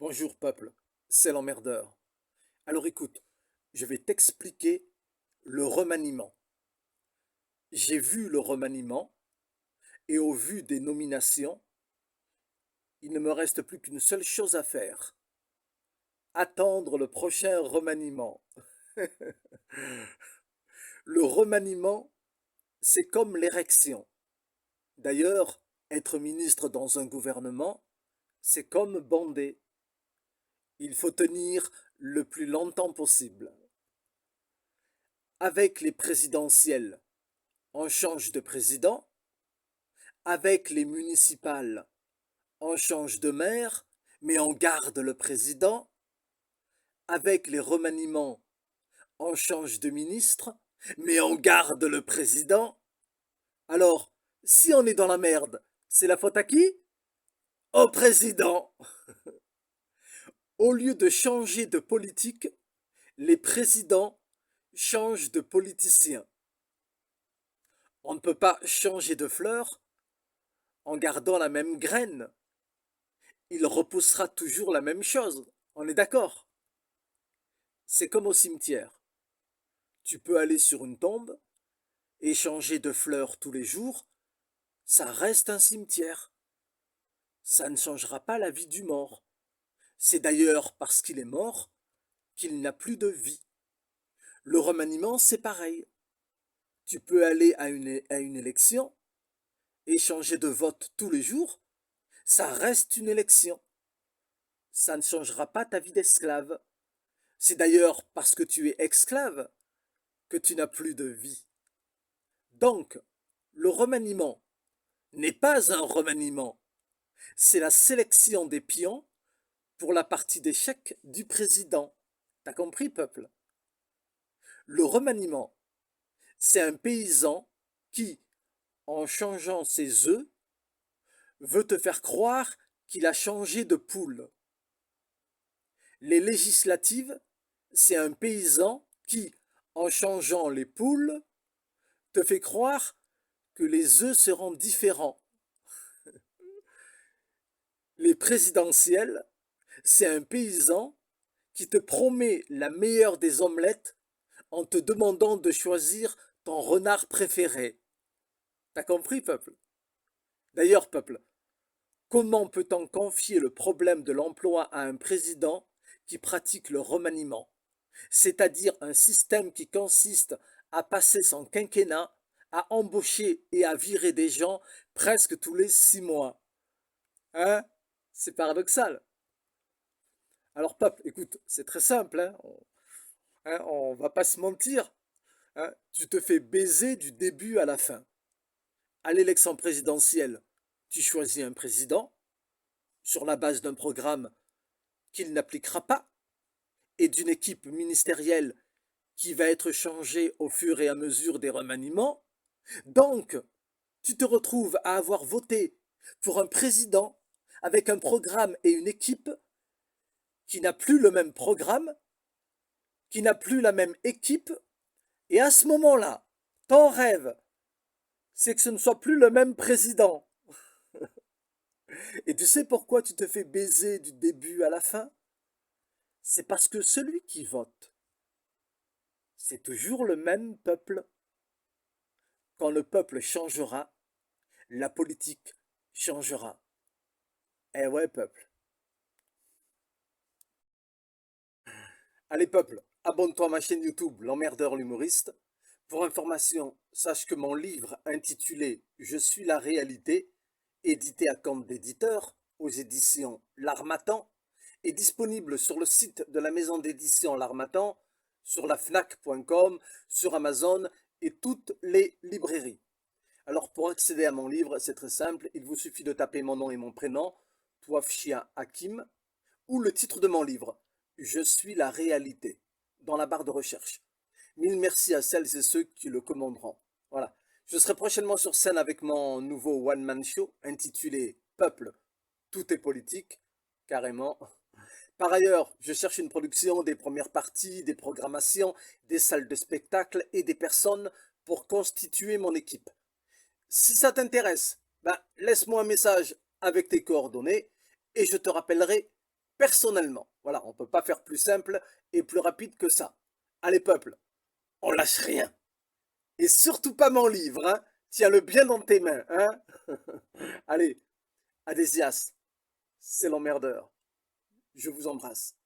Bonjour peuple, c'est l'emmerdeur. Alors écoute, je vais t'expliquer le remaniement. J'ai vu le remaniement et au vu des nominations, il ne me reste plus qu'une seule chose à faire. Attendre le prochain remaniement. Le remaniement, c'est comme l'érection. D'ailleurs, être ministre dans un gouvernement, c'est comme bander. Il faut tenir le plus longtemps possible. Avec les présidentielles, on change de président. Avec les municipales, on change de maire, mais on garde le président. Avec les remaniements, on change de ministre, mais on garde le président. Alors, si on est dans la merde, c'est la faute à qui? Au président. Au lieu de changer de politique, les présidents changent de politiciens. On ne peut pas changer de fleur en gardant la même graine. Il repoussera toujours la même chose. On est d'accord? C'est comme au cimetière. Tu peux aller sur une tombe et changer de fleurs tous les jours, ça reste un cimetière. Ça ne changera pas la vie du mort. C'est d'ailleurs parce qu'il est mort qu'il n'a plus de vie. Le remaniement, c'est pareil. Tu peux aller à une élection et changer de vote tous les jours, ça reste une élection. Ça ne changera pas ta vie d'esclave. C'est d'ailleurs parce que tu es esclave que tu n'as plus de vie. Donc, le remaniement n'est pas un remaniement, c'est la sélection des pions pour la partie d'échec du président. T'as compris, peuple? Le remaniement, c'est un paysan qui, en changeant ses œufs, veut te faire croire qu'il a changé de poule. Les législatives, c'est un paysan qui, en changeant les poules, te fait croire que les œufs seront différents. Les présidentielles, c'est un paysan qui te promet la meilleure des omelettes en te demandant de choisir ton renard préféré. T'as compris, peuple? D'ailleurs, peuple, comment peut-on confier le problème de l'emploi à un président qui pratique le remaniement, c'est-à-dire un système qui consiste à passer son quinquennat à embaucher et à virer des gens presque tous les 6 mois? Hein? C'est paradoxal. Alors, peuple, écoute, c'est très simple, on va pas se mentir, hein. Tu te fais baiser du début à la fin. À l'élection présidentielle, tu choisis un président sur la base d'un programme qu'il n'appliquera pas et d'une équipe ministérielle qui va être changée au fur et à mesure des remaniements. Donc, tu te retrouves à avoir voté pour un président avec un programme et une équipe qui n'a plus le même programme, qui n'a plus la même équipe, et à ce moment-là, ton rêve, c'est que ce ne soit plus le même président. Et tu sais pourquoi tu te fais baiser du début à la fin? C'est parce que celui qui vote, c'est toujours le même peuple. Quand le peuple changera, la politique changera. Eh ouais, peuple. Allez, peuple, abonne-toi à ma chaîne YouTube, l'emmerdeur l'humoriste. Pour information, sache que mon livre intitulé Je suis la réalité, édité à compte d'éditeur aux éditions L'Harmattan, est disponible sur le site de la maison d'édition L'Harmattan, sur la fnac.com, sur Amazon et toutes les librairies. Alors pour accéder à mon livre, c'est très simple, il vous suffit de taper mon nom et mon prénom, Touafchia Hakim, ou le titre de mon livre, Je suis la réalité, dans la barre de recherche. Mille merci à celles et ceux qui le commanderont. Voilà. Je serai prochainement sur scène avec mon nouveau one-man show intitulé Peuple, tout est politique, carrément. Par ailleurs, je cherche une production, des premières parties, des programmations, des salles de spectacle et des personnes pour constituer mon équipe. Si ça t'intéresse, ben, laisse-moi un message avec tes coordonnées et je te rappellerai personnellement. Voilà, on ne peut pas faire plus simple et plus rapide que ça. Allez peuple, on lâche rien. Et surtout pas mon livre, hein. Tiens-le bien dans tes mains, hein. Allez, Adésias, c'est l'emmerdeur. Je vous embrasse.